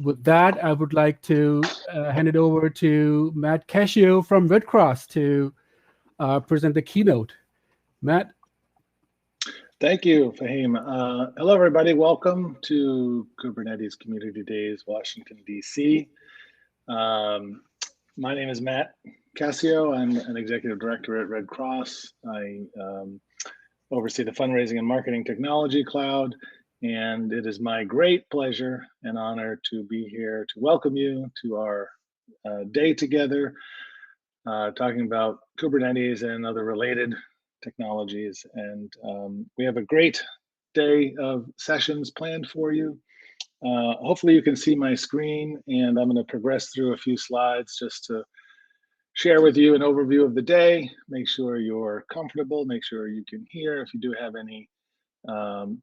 With that, I would like to hand it over to Matt Cascio from Red Cross to present the keynote. Matt. Thank you, Fahim. Hello, everybody. Welcome to Kubernetes Community Days, Washington, D.C. My name is Matt Cascio. I'm an executive director at Red Cross. I oversee the fundraising and marketing technology cloud, and it is my great pleasure and honor to be here to welcome you to our day together, talking about Kubernetes and other related technologies. And we have a great day of sessions planned for you. Hopefully you can see my screen, and I'm going to progress through a few slides just to share with you an overview of the day, make sure you're comfortable, make sure you can hear. If you do have any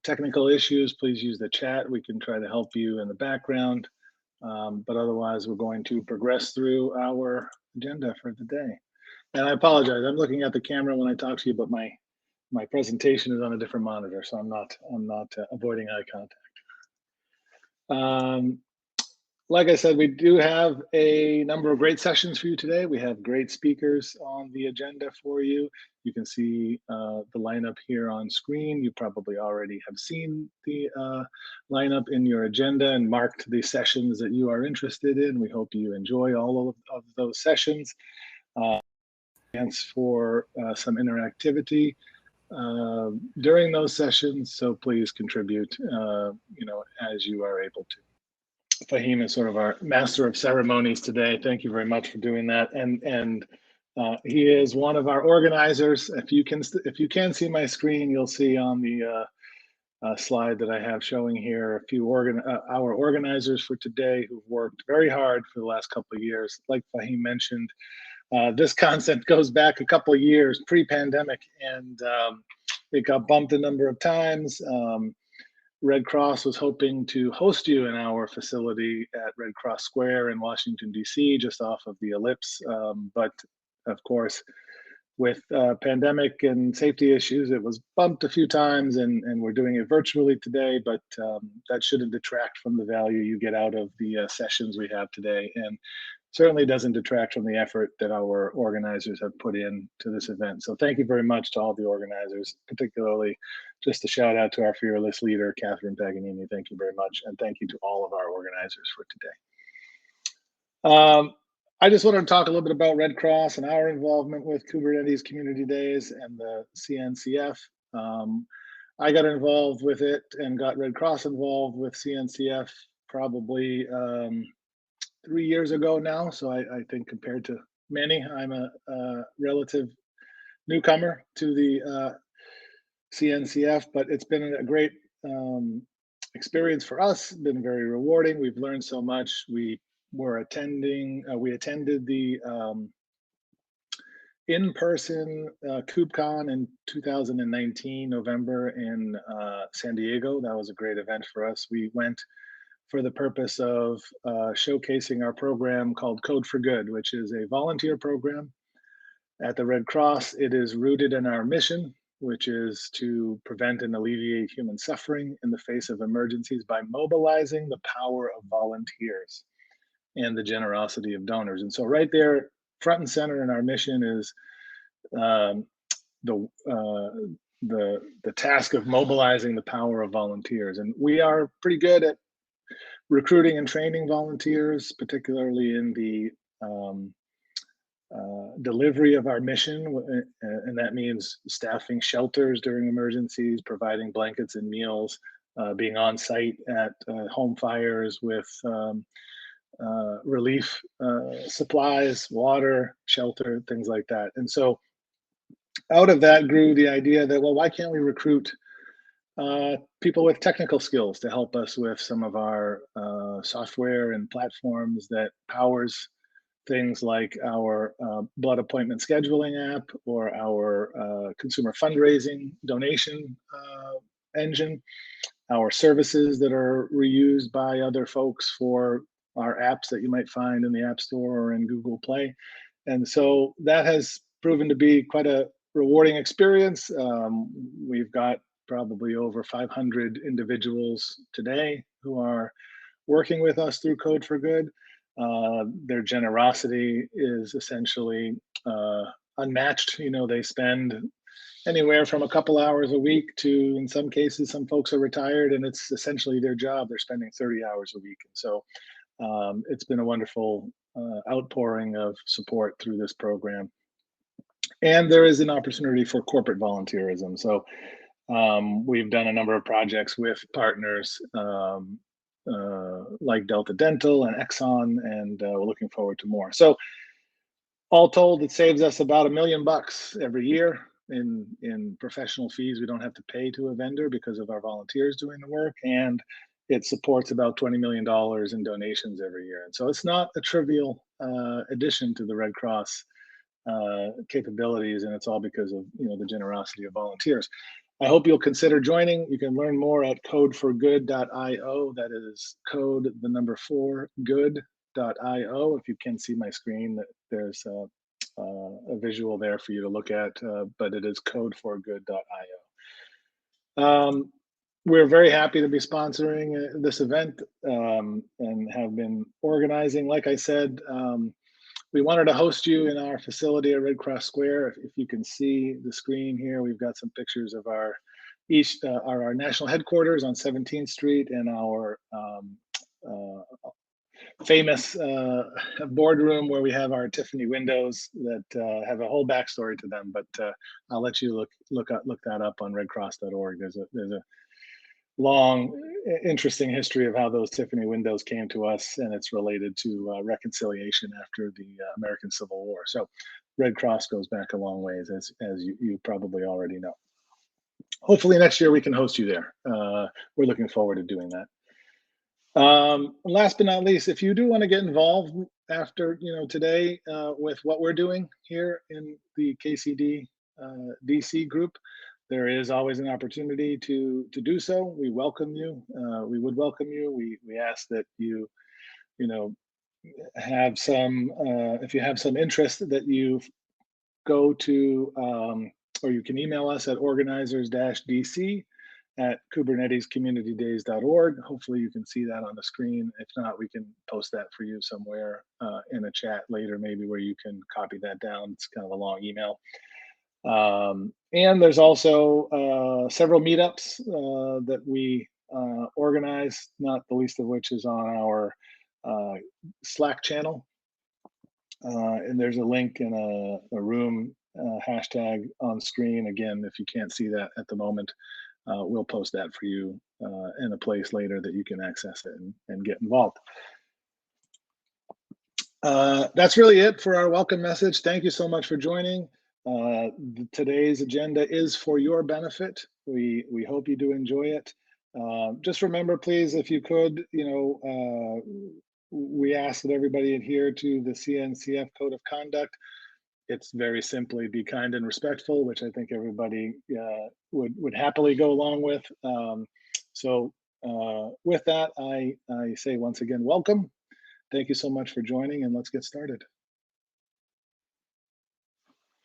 technical issues, please use the chat. We can try to help you in the background. But otherwise, we're going to progress through our agenda for the day. And I apologize, I'm looking at the camera when I talk to you, but my presentation is on a different monitor, so I'm not avoiding eye contact. Like I said, we do have a number of great sessions for you today. We have great speakers on the agenda for you. You can see the lineup here on screen. You probably already have seen the lineup in your agenda and marked the sessions that you are interested in. We hope you enjoy all of those sessions. Chance for some interactivity during those sessions, so please contribute, as you are able to. Fahim is sort of our master of ceremonies today. Thank you very much for doing that. And he is one of our organizers. If you can see my screen, you'll see on the slide that I have showing here a few our organizers for today who've worked very hard for the last couple of years. Like Fahim mentioned, this concept goes back a couple of years pre-pandemic, and it got bumped a number of times. Red Cross was hoping to host you in our facility at Red Cross Square in Washington, D.C., just off of the Ellipse. But of course, with pandemic and safety issues, it was bumped a few times, and we're doing it virtually today, but that shouldn't detract from the value you get out of the sessions we have today. And certainly doesn't detract from the effort that our organizers have put in to this event. So thank you very much to all the organizers, particularly just a shout out to our fearless leader, Catherine Paganini. Thank you very much. And thank you to all of our organizers for today. I just wanted to talk a little bit about Red Cross and our involvement with Kubernetes Community Days and the CNCF. I got involved with it and got Red Cross involved with CNCF probably 3 years ago now. So I think compared to many, I'm a relative newcomer to the CNCF, but it's been a great experience for us, been very rewarding. We've learned so much. We attended the in-person KubeCon in 2019, November in San Diego. That was a great event for us. We went for the purpose of showcasing our program called Code for Good, which is a volunteer program at the Red Cross. It is rooted in our mission, which is to prevent and alleviate human suffering in the face of emergencies by mobilizing the power of volunteers and the generosity of donors. And so right there, front and center in our mission is the task of mobilizing the power of volunteers. And we are pretty good at recruiting and training volunteers, particularly in the delivery of our mission, and that means staffing shelters during emergencies, providing blankets and meals, being on site at home fires with relief supplies, water, shelter, things like that. And so out of that grew the idea that, well, why can't we recruit people with technical skills to help us with some of our software and platforms that powers things like our blood appointment scheduling app or our consumer fundraising donation engine, our services that are reused by other folks for our apps that you might find in the App Store or in Google Play. And so that has proven to be quite a rewarding experience. We've got probably over 500 individuals today who are working with us through Code for Good. Their generosity is essentially unmatched. They spend anywhere from a couple hours a week to, in some cases, some folks are retired and it's essentially their job. They're spending 30 hours a week. And so it's been a wonderful outpouring of support through this program. And there is an opportunity for corporate volunteerism. So we've done a number of projects with partners like Delta Dental and Exxon, and we're looking forward to more. So all told, it saves us about $1 million every year in professional fees we don't have to pay to a vendor because of our volunteers doing the work, and it supports about $20 million in donations every year. And so it's not a trivial addition to the Red Cross capabilities, and it's all because of the generosity of volunteers. I hope you'll consider joining. You can learn more at codeforgood.io. That is code the number 4 good.io. If you can see my screen, there's a visual there for you to look at, but it is codeforgood.io. We're very happy to be sponsoring this event and have been organizing. Like I said, we wanted to host you in our facility at Red Cross Square. If you can see the screen here, we've got some pictures of our national headquarters on 17th Street and our famous boardroom where we have our Tiffany windows that have a whole backstory to them. But I'll let you look that up on redcross.org. There's a long, interesting history of how those Tiffany windows came to us, and it's related to reconciliation after the American Civil War. So Red Cross goes back a long ways, as you probably already know. Hopefully next year we can host you there. We're looking forward to doing that. Last but not least, if you do want to get involved after today with what we're doing here in the KCD DC group, there is always an opportunity to do so. We welcome you. We would welcome you. We ask that you have some, if you have some interest, that you go to, or you can email us at organizers-dc@kubernetescommunitydays.org. Hopefully you can see that on the screen. If not, we can post that for you somewhere in a chat later, maybe, where you can copy that down. It's kind of a long email. And there's also several meetups that we organize, not the least of which is on our Slack channel. And there's a link in a room hashtag on screen. Again, if you can't see that at the moment, we'll post that for you in a place later that you can access it and get involved. That's really it for our welcome message. Thank you so much for joining. Today's agenda is for your benefit. We hope you do enjoy it. Just remember, please, if you could, we ask that everybody adhere to the CNCF Code of Conduct. It's very simply be kind and respectful, which I think everybody would happily go along with. So with that, I say once again, welcome. Thank you so much for joining, and let's get started.